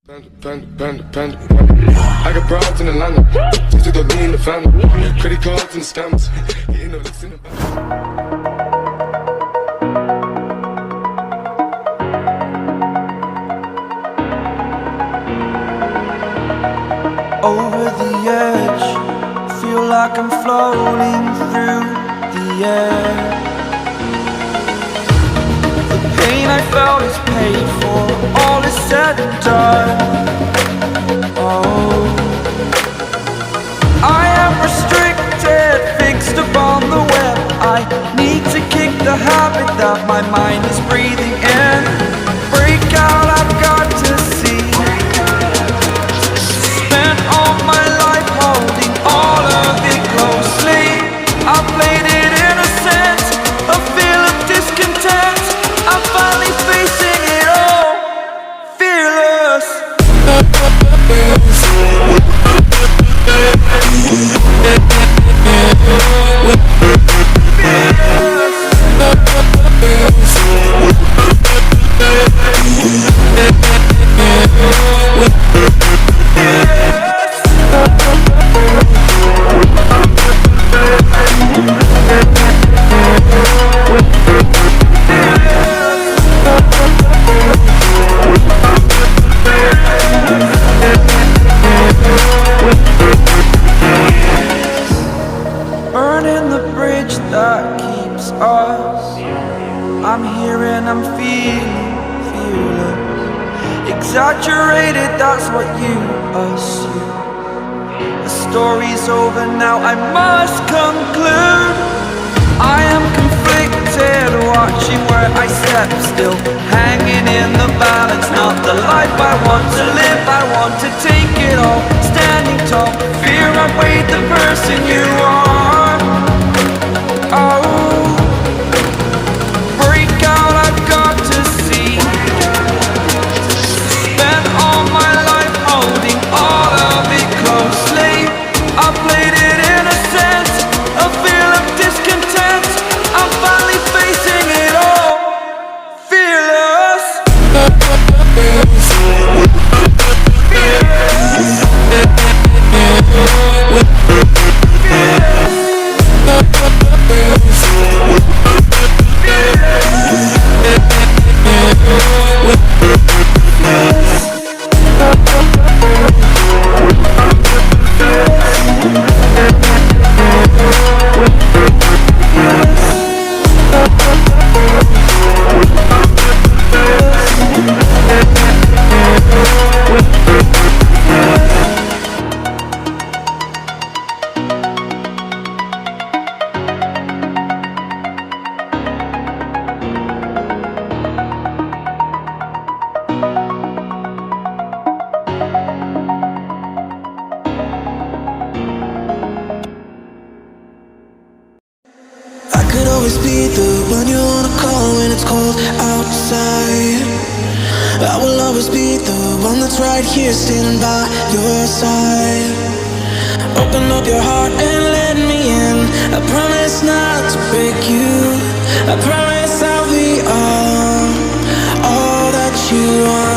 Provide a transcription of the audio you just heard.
Panda. I got broads in Atlanta. Just to go lean the family. Credit cards and stamps. You know, listen Over the edge, feel like I'm floating through the air. The pain I felt is paid for, all is said and done. Oh, I am restricted, fixed upon the web. I need to kick the habit that my mind is breathing in. Break out, I've got to see. Spent all my life holding all of it closely. I played it innocent, a feel of discontent. I'm finally facing it all, fearless. Burning the bridge that keeps us. I'm here and I'm feeling fearless. Exaggerated, that's what you assume. The story's over now, I must conclude. I am conflicted, watching where I step still, hanging in the balance. Not the life I want to live, I want to take it all. Standing tall, fear I've weighed the person you are. Oh, break out, I've got to see. Spent all my life holding all of it closely. I played it innocent, a feel of discontent. I'm finally facing it all, fearless. Here standing by your side. Open up your heart and let me in. I promise not to break you. I promise I'll be all that you are.